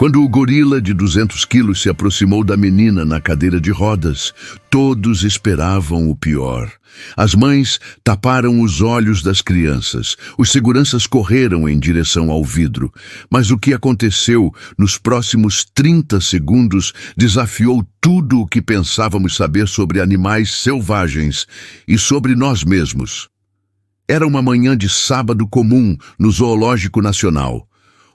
Quando o gorila de 200 quilos se aproximou da menina na cadeira de rodas, todos esperavam o pior. As mães taparam os olhos das crianças. Os seguranças correram em direção ao vidro. Mas o que aconteceu nos próximos 30 segundos desafiou tudo o que pensávamos saber sobre animais selvagens e sobre nós mesmos. Era uma manhã de sábado comum no Zoológico Nacional.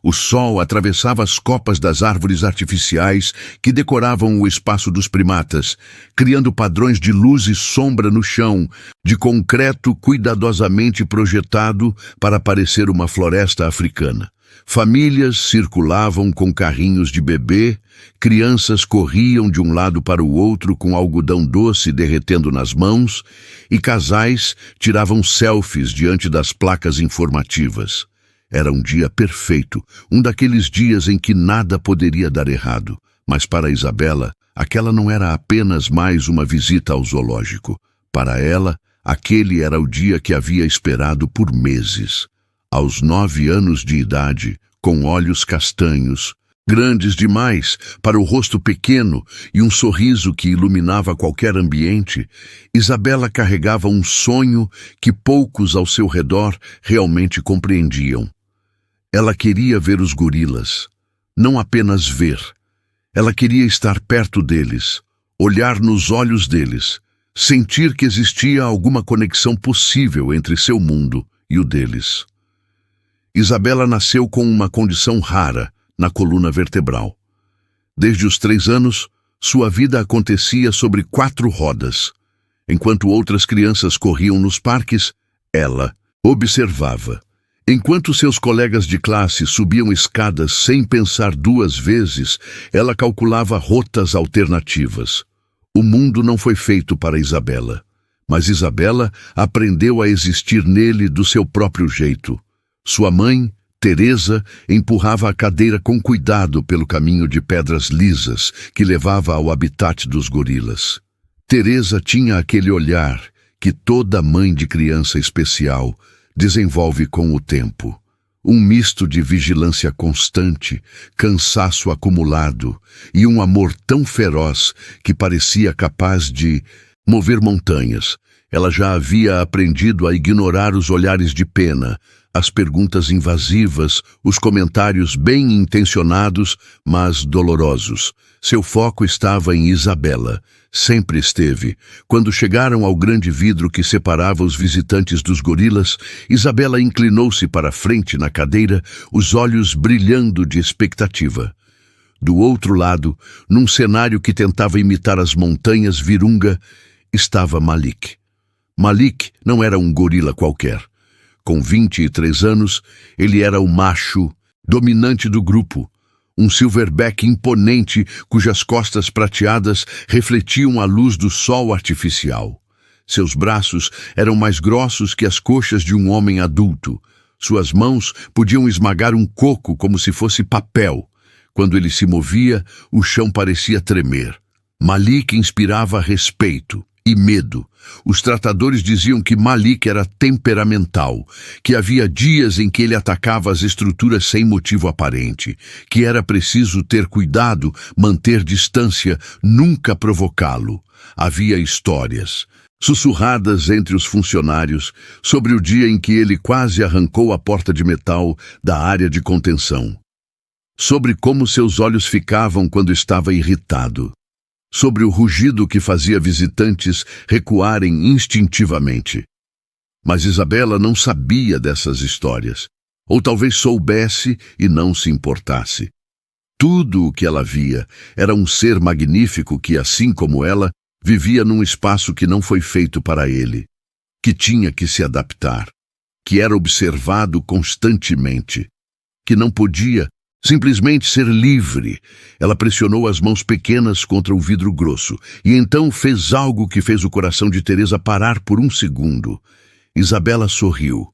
O sol atravessava as copas das árvores artificiais que decoravam o espaço dos primatas, criando padrões de luz e sombra no chão, de concreto cuidadosamente projetado para parecer uma floresta africana. Famílias circulavam com carrinhos de bebê, crianças corriam de um lado para o outro com algodão doce derretendo nas mãos, e casais tiravam selfies diante das placas informativas. Era um dia perfeito, um daqueles dias em que nada poderia dar errado. Mas para Isabela, aquela não era apenas mais uma visita ao zoológico. Para ela, aquele era o dia que havia esperado por meses. Aos 9 anos de idade, com olhos castanhos, grandes demais para o rosto pequeno e um sorriso que iluminava qualquer ambiente, Isabela carregava um sonho que poucos ao seu redor realmente compreendiam. Ela queria ver os gorilas, não apenas ver. Ela queria estar perto deles, olhar nos olhos deles, sentir que existia alguma conexão possível entre seu mundo e o deles. Isabela nasceu com uma condição rara na coluna vertebral. Desde os 3 anos, sua vida acontecia sobre 4 rodas. Enquanto outras crianças corriam nos parques, ela observava. Enquanto seus colegas de classe subiam escadas sem pensar 2 vezes, ela calculava rotas alternativas. O mundo não foi feito para Isabela, mas Isabela aprendeu a existir nele do seu próprio jeito. Sua mãe, Teresa, empurrava a cadeira com cuidado pelo caminho de pedras lisas que levava ao habitat dos gorilas. Teresa tinha aquele olhar que toda mãe de criança especial desenvolve com o tempo. Um misto de vigilância constante, cansaço acumulado e um amor tão feroz que parecia capaz de mover montanhas. Ela já havia aprendido a ignorar os olhares de pena, as perguntas invasivas, os comentários bem intencionados, mas dolorosos. Seu foco estava em Isabela. Sempre esteve. Quando chegaram ao grande vidro que separava os visitantes dos gorilas, Isabela inclinou-se para a frente na cadeira, os olhos brilhando de expectativa. Do outro lado, num cenário que tentava imitar as montanhas Virunga, estava Malik. Malik não era um gorila qualquer. Com 23 anos, ele era o macho dominante do grupo. Um silverback imponente cujas costas prateadas refletiam a luz do sol artificial. Seus braços eram mais grossos que as coxas de um homem adulto. Suas mãos podiam esmagar um coco como se fosse papel. Quando ele se movia, o chão parecia tremer. Malik inspirava respeito e medo. Os tratadores diziam que Malik era temperamental, que havia dias em que ele atacava as estruturas sem motivo aparente, que era preciso ter cuidado, manter distância, nunca provocá-lo. Havia histórias, sussurradas entre os funcionários, sobre o dia em que ele quase arrancou a porta de metal da área de contenção. Sobre como seus olhos ficavam quando estava irritado. Sobre o rugido que fazia visitantes recuarem instintivamente. Mas Isabela não sabia dessas histórias, ou talvez soubesse e não se importasse. Tudo o que ela via era um ser magnífico que, assim como ela, vivia num espaço que não foi feito para ele, que tinha que se adaptar, que era observado constantemente, que não podia simplesmente ser livre. Ela pressionou as mãos pequenas contra o vidro grosso e então fez algo que fez o coração de Teresa parar por um segundo. Isabela sorriu.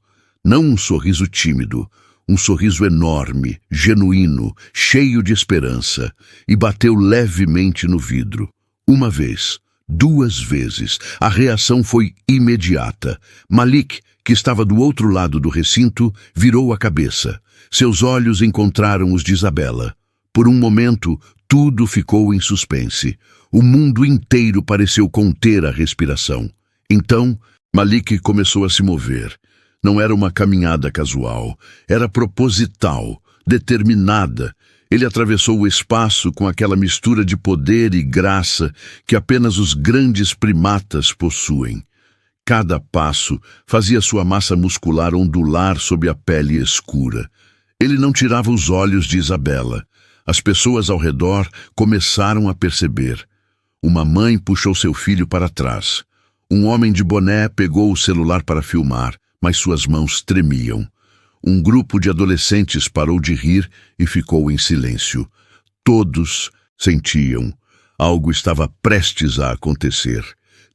Não um sorriso tímido, um sorriso enorme, genuíno, cheio de esperança, e bateu levemente no vidro. 1 vez, 2 vezes. A reação foi imediata. Malik, que estava do outro lado do recinto, virou a cabeça. Seus olhos encontraram os de Isabela. Por um momento, tudo ficou em suspense. O mundo inteiro pareceu conter a respiração. Então, Malik começou a se mover. Não era uma caminhada casual, era proposital, determinada. Ele atravessou o espaço com aquela mistura de poder e graça que apenas os grandes primatas possuem. Cada passo fazia sua massa muscular ondular sob a pele escura. Ele não tirava os olhos de Isabela. As pessoas ao redor começaram a perceber. Uma mãe puxou seu filho para trás. Um homem de boné pegou o celular para filmar, mas suas mãos tremiam. Um grupo de adolescentes parou de rir e ficou em silêncio. Todos sentiam. Algo estava prestes a acontecer.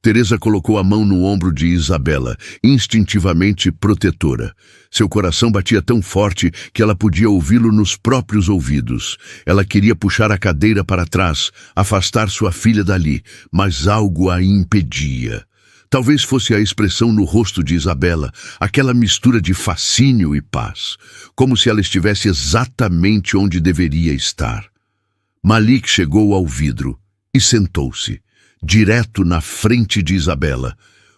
Teresa colocou a mão no ombro de Isabela, instintivamente protetora. Seu coração batia tão forte que ela podia ouvi-lo nos próprios ouvidos. Ela queria puxar a cadeira para trás, afastar sua filha dali, mas algo a impedia. Talvez fosse a expressão no rosto de Isabela, aquela mistura de fascínio e paz, como se ela estivesse exatamente onde deveria estar. Malik chegou ao vidro e sentou-se, direto na frente de Isabela.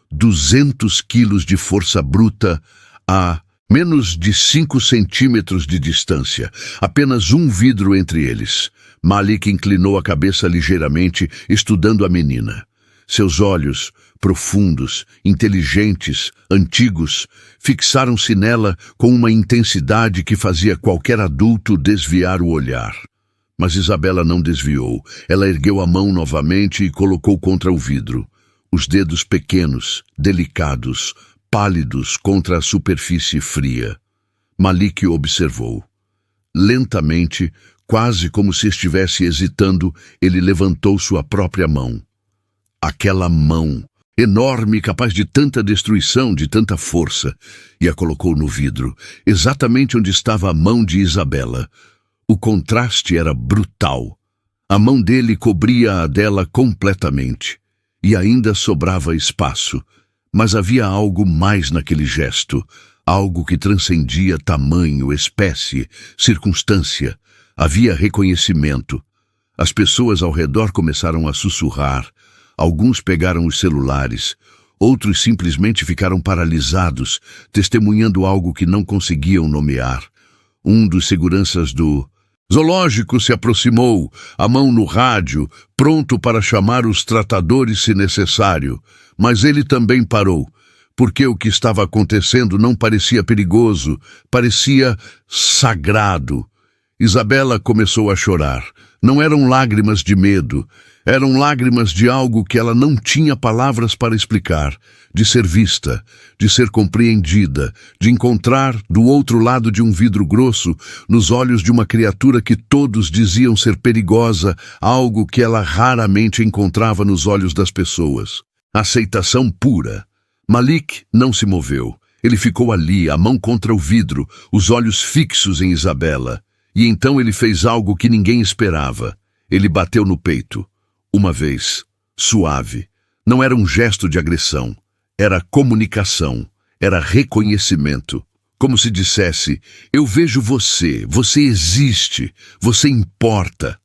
200 quilos de força bruta a menos de 5 centímetros de distância, apenas um vidro entre eles. Malik inclinou a cabeça ligeiramente, estudando a menina. Seus olhos, profundos, inteligentes, antigos, fixaram-se nela com uma intensidade que fazia qualquer adulto desviar o olhar. Mas Isabela não desviou. Ela ergueu a mão novamente e colocou contra o vidro. Os dedos pequenos, delicados, pálidos contra a superfície fria. Malik observou. Lentamente, quase como se estivesse hesitando, ele levantou sua própria mão. Aquela mão, enorme, capaz de tanta destruição, de tanta força, e a colocou no vidro, exatamente onde estava a mão de Isabela. O contraste era brutal. A mão dele cobria a dela completamente, e ainda sobrava espaço. Mas havia algo mais naquele gesto, algo que transcendia tamanho, espécie, circunstância. Havia reconhecimento. As pessoas ao redor começaram a sussurrar. Alguns pegaram os celulares, outros simplesmente ficaram paralisados, testemunhando algo que não conseguiam nomear. Um dos seguranças do zoológico se aproximou, a mão no rádio, pronto para chamar os tratadores se necessário. Mas ele também parou, porque o que estava acontecendo não parecia perigoso, parecia sagrado. Isabela começou a chorar. Não eram lágrimas de medo, eram lágrimas de algo que ela não tinha palavras para explicar, de ser vista, de ser compreendida, de encontrar, do outro lado de um vidro grosso, nos olhos de uma criatura que todos diziam ser perigosa, algo que ela raramente encontrava nos olhos das pessoas. Aceitação pura. Malik não se moveu. Ele ficou ali, a mão contra o vidro, os olhos fixos em Isabela. E então ele fez algo que ninguém esperava. Ele bateu no peito. Uma vez, suave. Não era um gesto de agressão. Era comunicação. Era reconhecimento. Como se dissesse, eu vejo você, você existe, você importa.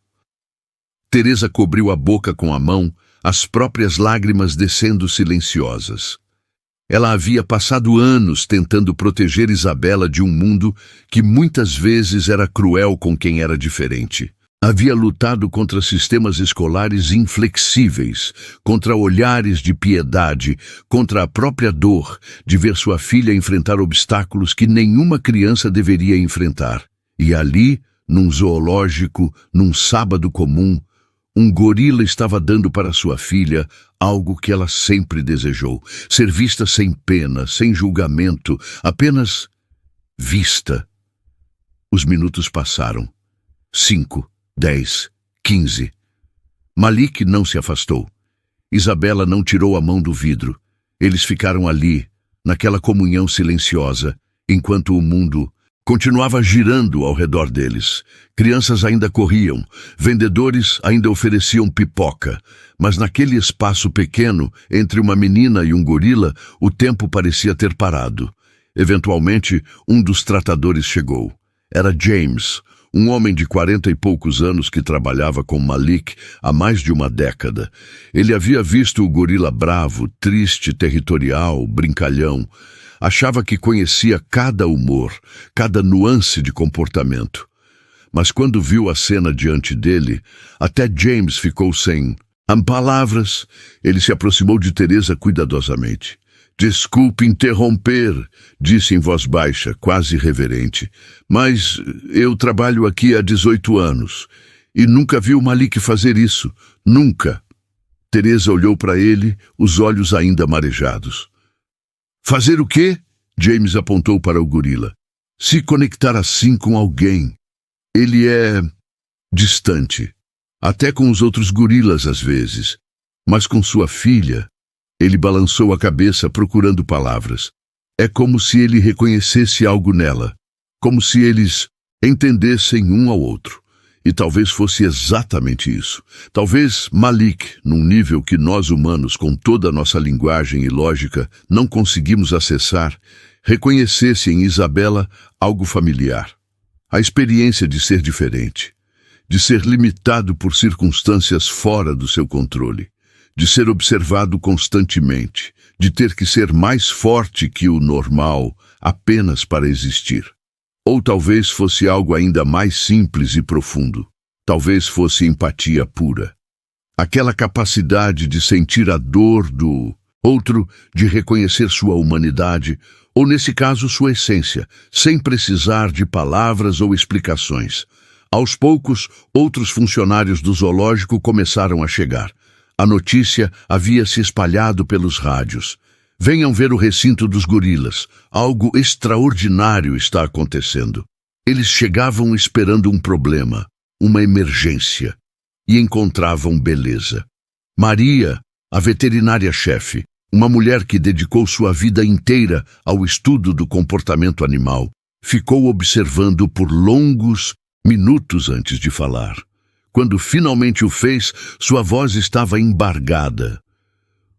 Teresa cobriu a boca com a mão, as próprias lágrimas descendo silenciosas. Ela havia passado anos tentando proteger Isabela de um mundo que muitas vezes era cruel com quem era diferente. Havia lutado contra sistemas escolares inflexíveis, contra olhares de piedade, contra a própria dor de ver sua filha enfrentar obstáculos que nenhuma criança deveria enfrentar. E ali, num zoológico, num sábado comum, um gorila estava dando para sua filha algo que ela sempre desejou, ser vista sem pena, sem julgamento, apenas vista. Os minutos passaram. 5, 10, 15. Malik não se afastou. Isabela não tirou a mão do vidro. Eles ficaram ali, naquela comunhão silenciosa, enquanto o mundo continuava girando ao redor deles. Crianças ainda corriam, vendedores ainda ofereciam pipoca, mas naquele espaço pequeno, entre uma menina e um gorila, o tempo parecia ter parado. Eventualmente, um dos tratadores chegou. Era James, um homem de 40 e poucos anos que trabalhava com Malik há mais de uma década. Ele havia visto o gorila bravo, triste, territorial, brincalhão. Achava que conhecia cada humor, cada nuance de comportamento. Mas quando viu a cena diante dele, até James ficou sem palavras. Ele se aproximou de Teresa cuidadosamente. "Desculpe interromper", disse em voz baixa, quase reverente, "mas eu trabalho aqui há 18 anos e nunca vi o Malik fazer isso. Nunca." Teresa olhou para ele, os olhos ainda marejados. "Fazer o quê?" James apontou para o gorila. "Se conectar assim com alguém. Ele é distante, até com os outros gorilas às vezes, mas com sua filha." Ele balançou a cabeça procurando palavras. "É como se ele reconhecesse algo nela, como se eles entendessem um ao outro." E talvez fosse exatamente isso. Talvez Malik, num nível que nós humanos, com toda a nossa linguagem e lógica, não conseguimos acessar, reconhecesse em Isabela algo familiar. A experiência de ser diferente, de ser limitado por circunstâncias fora do seu controle, de ser observado constantemente, de ter que ser mais forte que o normal apenas para existir. Ou talvez fosse algo ainda mais simples e profundo. Talvez fosse empatia pura. Aquela capacidade de sentir a dor do outro, de reconhecer sua humanidade, ou nesse caso sua essência, sem precisar de palavras ou explicações. Aos poucos, outros funcionários do zoológico começaram a chegar. A notícia havia se espalhado pelos rádios. "Venham ver o recinto dos gorilas. Algo extraordinário está acontecendo." Eles chegavam esperando um problema, uma emergência, e encontravam beleza. Maria, a veterinária-chefe, uma mulher que dedicou sua vida inteira ao estudo do comportamento animal, ficou observando por longos minutos antes de falar. Quando finalmente o fez, sua voz estava embargada.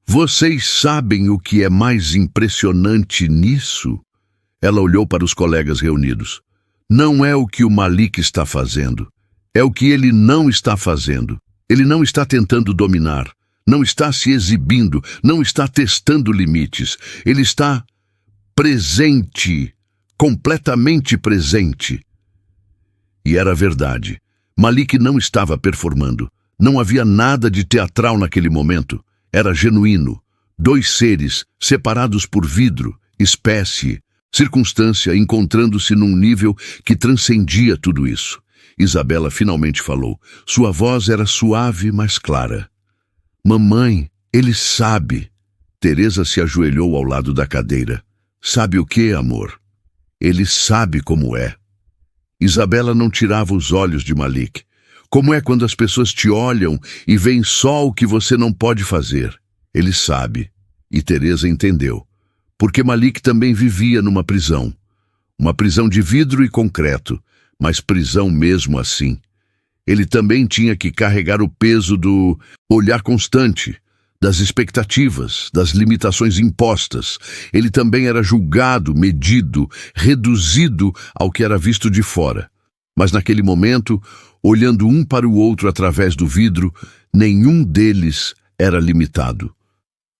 "Vocês sabem o que é mais impressionante nisso?" Ela olhou para os colegas reunidos. "Não é o que o Malik está fazendo. É o que ele não está fazendo. Ele não está tentando dominar. Não está se exibindo. Não está testando limites. Ele está presente. Completamente presente." E era verdade. Malik não estava performando. Não havia nada de teatral naquele momento. Era genuíno. Dois seres, separados por vidro, espécie, circunstância, encontrando-se num nível que transcendia tudo isso. Isabela finalmente falou. Sua voz era suave, mas clara. "Mamãe, ele sabe." Teresa se ajoelhou ao lado da cadeira. "Sabe o que, amor? Ele sabe como é." Isabela não tirava os olhos de Malik. "Como é quando as pessoas te olham e veem só o que você não pode fazer?" Ele sabe. E Teresa entendeu. Porque Malik também vivia numa prisão. Uma prisão de vidro e concreto, mas prisão mesmo assim. Ele também tinha que carregar o peso do olhar constante, das expectativas, das limitações impostas. Ele também era julgado, medido, reduzido ao que era visto de fora. Mas naquele momento, olhando um para o outro através do vidro, nenhum deles era limitado.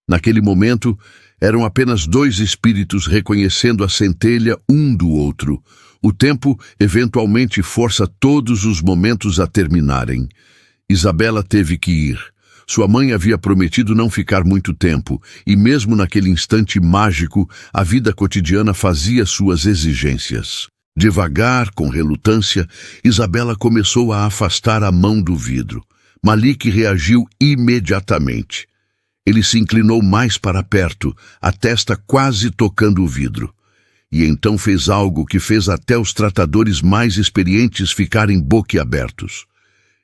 Naquele momento, eram apenas dois espíritos reconhecendo a centelha um do outro. O tempo eventualmente força todos os momentos a terminarem. Isabela teve que ir. Sua mãe havia prometido não ficar muito tempo, e mesmo naquele instante mágico, a vida cotidiana fazia suas exigências. Devagar, com relutância, Isabela começou a afastar a mão do vidro. Malik reagiu imediatamente. Ele se inclinou mais para perto, a testa quase tocando o vidro. E então fez algo que fez até os tratadores mais experientes ficarem boquiabertos.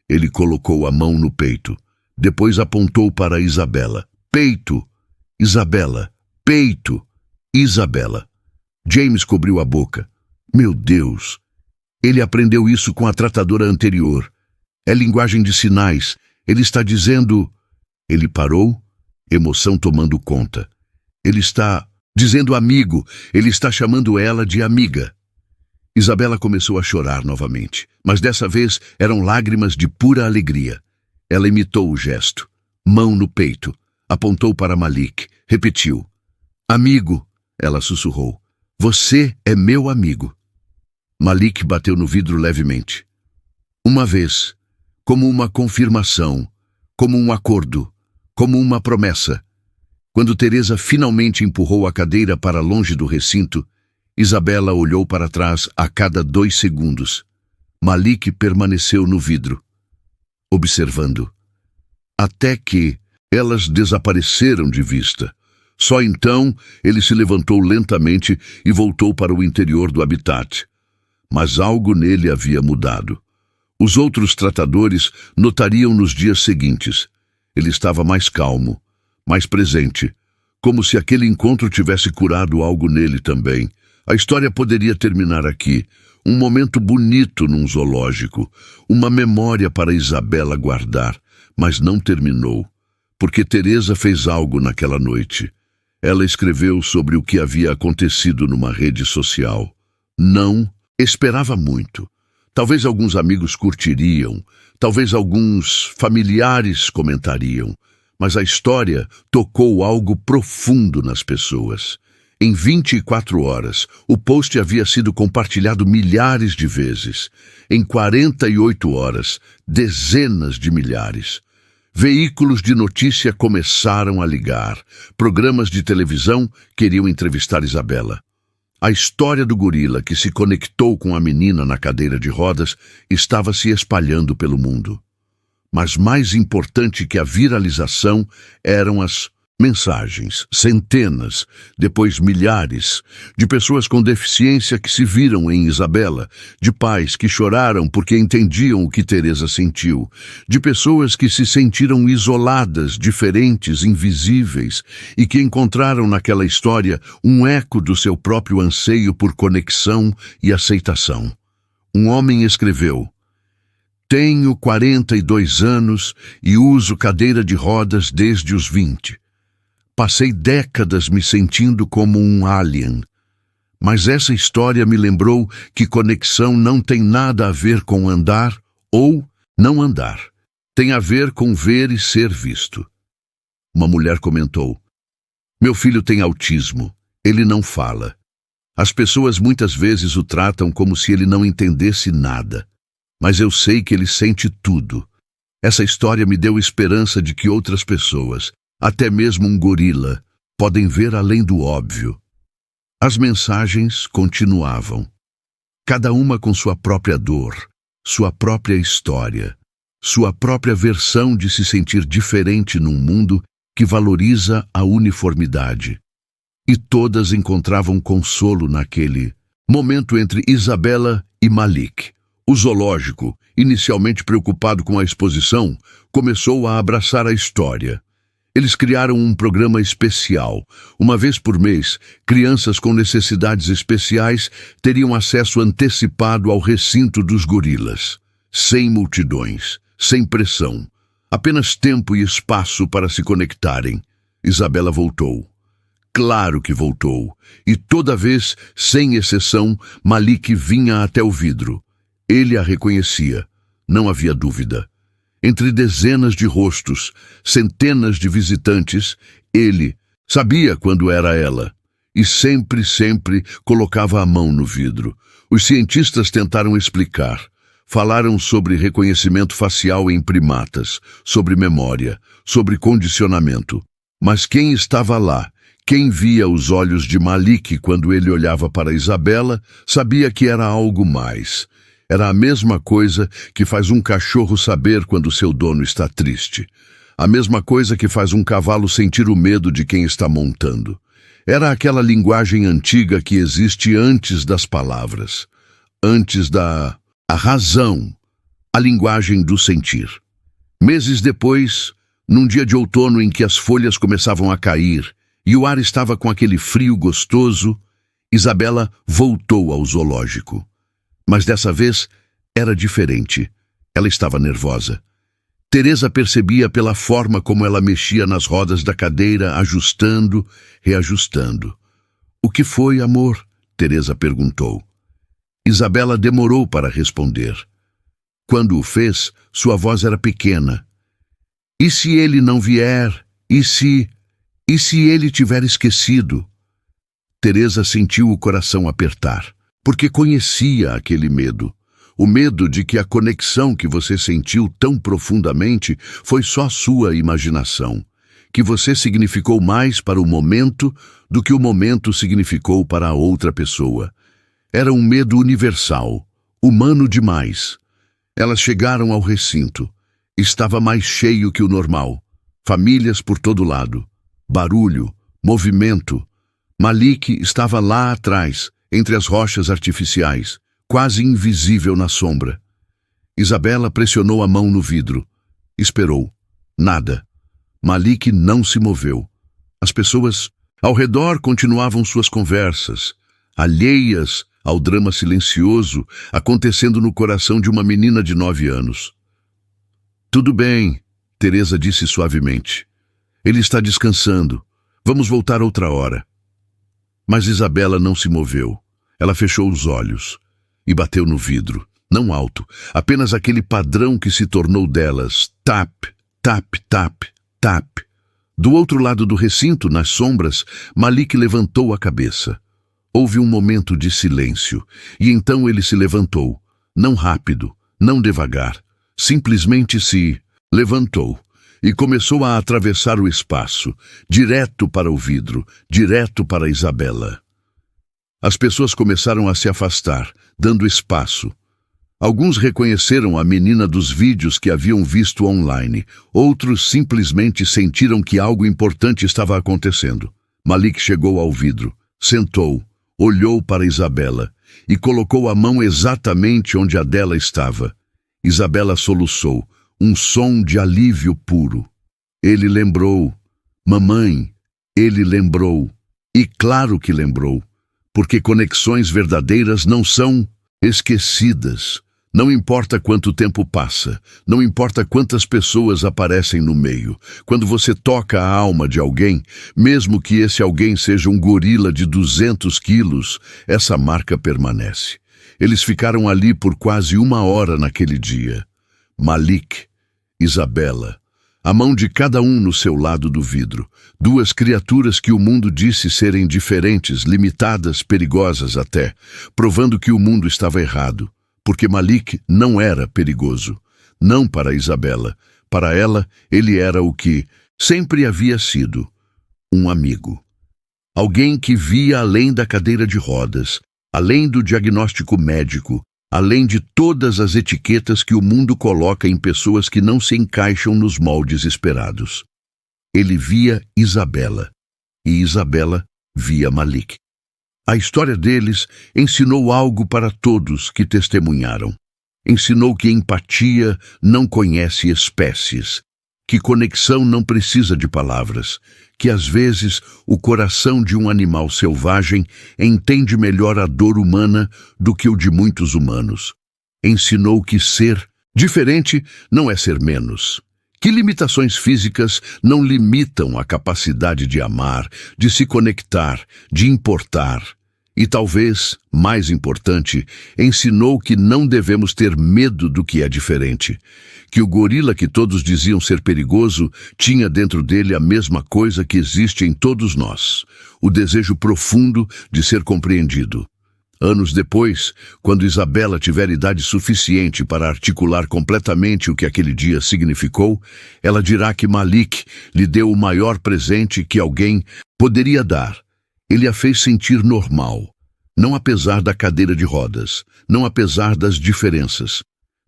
Ele colocou a mão no peito. Depois apontou para Isabela. "Peito! Isabela! Peito! Isabela!" James cobriu a boca. Meu Deus! Ele aprendeu isso com a tratadora anterior. É linguagem de sinais. Ele está dizendo... Ele parou, emoção tomando conta. Ele está dizendo amigo. Ele está chamando ela de amiga. Isabela começou a chorar novamente, mas dessa vez eram lágrimas de pura alegria. Ela imitou o gesto, mão no peito, apontou para Malik, repetiu. Amigo, ela sussurrou, você é meu amigo. Malik bateu no vidro levemente. Uma vez, como uma confirmação, como um acordo, como uma promessa. Quando Teresa finalmente empurrou a cadeira para longe do recinto, Isabela olhou para trás a cada 2 segundos. Malik permaneceu no vidro, observando. Até que elas desapareceram de vista. Só então ele se levantou lentamente e voltou para o interior do habitat. Mas algo nele havia mudado. Os outros tratadores notariam nos dias seguintes. Ele estava mais calmo, mais presente, como se aquele encontro tivesse curado algo nele também. A história poderia terminar aqui, um momento bonito num zoológico, uma memória para Isabela guardar, mas não terminou, porque Teresa fez algo naquela noite. Ela escreveu sobre o que havia acontecido numa rede social. Não esperava muito. Talvez alguns amigos curtiriam, talvez alguns familiares comentariam, mas a história tocou algo profundo nas pessoas. Em 24 horas, o post havia sido compartilhado milhares de vezes. Em 48 horas, dezenas de milhares. Veículos de notícia começaram a ligar. Programas de televisão queriam entrevistar Isabela. A história do gorila que se conectou com a menina na cadeira de rodas estava se espalhando pelo mundo. Mas mais importante que a viralização eram as mensagens, centenas, depois milhares, de pessoas com deficiência que se viram em Isabela, de pais que choraram porque entendiam o que Teresa sentiu, de pessoas que se sentiram isoladas, diferentes, invisíveis, e que encontraram naquela história um eco do seu próprio anseio por conexão e aceitação. Um homem escreveu: tenho 42 anos e uso cadeira de rodas desde os 20. Passei décadas me sentindo como um alien. Mas essa história me lembrou que conexão não tem nada a ver com andar ou não andar. Tem a ver com ver e ser visto. Uma mulher comentou: meu filho tem autismo. Ele não fala. As pessoas muitas vezes o tratam como se ele não entendesse nada. Mas eu sei que ele sente tudo. Essa história me deu esperança de que outras pessoas, até mesmo um gorila, podem ver além do óbvio. As mensagens continuavam. Cada uma com sua própria dor, sua própria história, sua própria versão de se sentir diferente num mundo que valoriza a uniformidade. E todas encontravam consolo naquele momento entre Isabela e Malik. O zoológico, inicialmente preocupado com a exposição, começou a abraçar a história. Eles criaram um programa especial. Uma vez por mês, crianças com necessidades especiais teriam acesso antecipado ao recinto dos gorilas. Sem multidões, sem pressão. Apenas tempo e espaço para se conectarem. Isabela voltou. Claro que voltou. E toda vez, sem exceção, Malik vinha até o vidro. Ele a reconhecia. Não havia dúvida. Entre dezenas de rostos, centenas de visitantes, ele sabia quando era ela. E sempre colocava a mão no vidro. Os cientistas tentaram explicar. Falaram sobre reconhecimento facial em primatas, sobre memória, sobre condicionamento. Mas quem estava lá, quem via os olhos de Malik quando ele olhava para Isabela, sabia que era algo mais. Era a mesma coisa que faz um cachorro saber quando seu dono está triste. A mesma coisa que faz um cavalo sentir o medo de quem está montando. Era aquela linguagem antiga que existe antes das palavras, antes da razão, a linguagem do sentir. Meses depois, num dia de outono em que as folhas começavam a cair e o ar estava com aquele frio gostoso, Isabela voltou ao zoológico. Mas dessa vez era diferente. Ela estava nervosa. Teresa percebia pela forma como ela mexia nas rodas da cadeira, ajustando, reajustando. O que foi, amor? Teresa perguntou. Isabela demorou para responder. Quando o fez, sua voz era pequena. E se ele não vier? E se ele tiver esquecido? Teresa sentiu o coração apertar, porque conhecia aquele medo. O medo de que a conexão que você sentiu tão profundamente foi só sua imaginação, que você significou mais para o momento do que o momento significou para a outra pessoa. Era um medo universal, humano demais. Elas chegaram ao recinto. Estava mais cheio que o normal. Famílias por todo lado. Barulho, movimento. Malik estava lá atrás, entre as rochas artificiais, quase invisível na sombra. Isabela pressionou a mão no vidro. Esperou. Nada. Malik não se moveu. As pessoas ao redor continuavam suas conversas, alheias ao drama silencioso acontecendo no coração de uma menina de 9 anos. Tudo bem, Teresa disse suavemente. Ele está descansando. Vamos voltar outra hora. Mas Isabela não se moveu. Ela fechou os olhos e bateu no vidro, não alto, apenas aquele padrão que se tornou delas. Tap, tap, tap, tap. Do outro lado do recinto, nas sombras, Malik levantou a cabeça. Houve um momento de silêncio, e então ele se levantou, não rápido, não devagar, simplesmente se levantou e começou a atravessar o espaço, direto para o vidro, direto para Isabela. As pessoas começaram a se afastar, dando espaço. Alguns reconheceram a menina dos vídeos que haviam visto online. Outros simplesmente sentiram que algo importante estava acontecendo. Malik chegou ao vidro, sentou, olhou para Isabela e colocou a mão exatamente onde a dela estava. Isabela soluçou, um som de alívio puro. Ele lembrou. Mamãe, ele lembrou. E claro que lembrou. Porque conexões verdadeiras não são esquecidas. Não importa quanto tempo passa, não importa quantas pessoas aparecem no meio. Quando você toca a alma de alguém, mesmo que esse alguém seja um gorila de 200 quilos, essa marca permanece. Eles ficaram ali por quase 1 hora naquele dia. Malik, Isabela, a mão de cada um no seu lado do vidro. 2 criaturas que o mundo disse serem diferentes, limitadas, perigosas até, provando que o mundo estava errado. Porque Malik não era perigoso. Não para Isabela. Para ela, ele era o que sempre havia sido: um amigo. Alguém que via além da cadeira de rodas, além do diagnóstico médico, além de todas as etiquetas que o mundo coloca em pessoas que não se encaixam nos moldes esperados. Ele via Isabela, e Isabela via Malik. A história deles ensinou algo para todos que testemunharam. Ensinou que empatia não conhece espécies, que conexão não precisa de palavras, que às vezes o coração de um animal selvagem entende melhor a dor humana do que o de muitos humanos. Ensinou que ser diferente não é ser menos, que limitações físicas não limitam a capacidade de amar, de se conectar, de importar. E talvez, mais importante, ensinou que não devemos ter medo do que é diferente, que o gorila que todos diziam ser perigoso tinha dentro dele a mesma coisa que existe em todos nós, o desejo profundo de ser compreendido. Anos depois, quando Isabela tiver idade suficiente para articular completamente o que aquele dia significou, ela dirá que Malik lhe deu o maior presente que alguém poderia dar. Ele a fez sentir normal, não apesar da cadeira de rodas, não apesar das diferenças,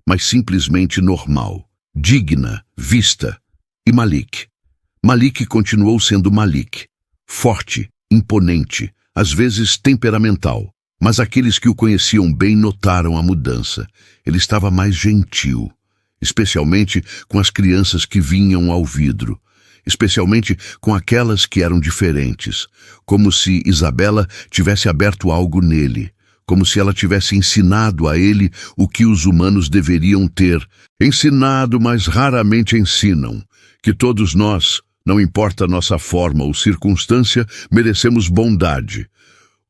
mas simplesmente normal, digna, vista. E Malik? Malik continuou sendo Malik, forte, imponente, às vezes temperamental, mas aqueles que o conheciam bem notaram a mudança. Ele estava mais gentil, especialmente com as crianças que vinham ao vidro, especialmente com aquelas que eram diferentes, como se Isabela tivesse aberto algo nele, como se ela tivesse ensinado a ele o que os humanos deveriam ter ensinado, mas raramente ensinam, que todos nós, não importa nossa forma ou circunstância, merecemos bondade.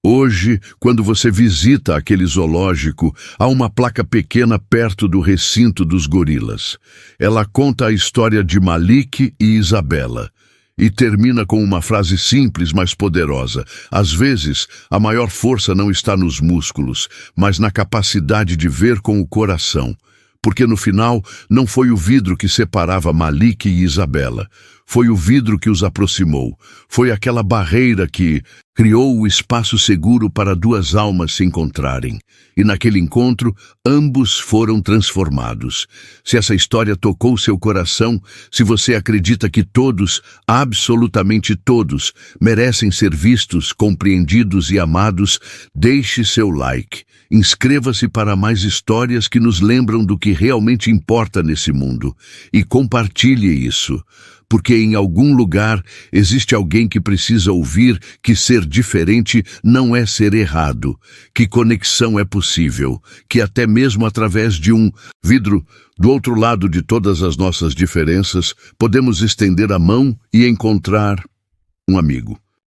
Hoje, quando você visita aquele zoológico, há uma placa pequena perto do recinto dos gorilas. Ela conta a história de Malik e Isabela. E termina com uma frase simples, mas poderosa. Às vezes, a maior força não está nos músculos, mas na capacidade de ver com o coração. Porque no final, não foi o vidro que separava Malik e Isabela. Foi o vidro que os aproximou. Foi aquela barreira que criou o espaço seguro para duas almas se encontrarem. E naquele encontro, ambos foram transformados. Se essa história tocou seu coração, se você acredita que todos, absolutamente todos, merecem ser vistos, compreendidos e amados, deixe seu like. Inscreva-se para mais histórias que nos lembram do que realmente importa nesse mundo. E compartilhe isso. Porque em algum lugar existe alguém que precisa ouvir que ser diferente não é ser errado, que conexão é possível, que até mesmo através de um vidro, do outro lado de todas as nossas diferenças, podemos estender a mão e encontrar um amigo.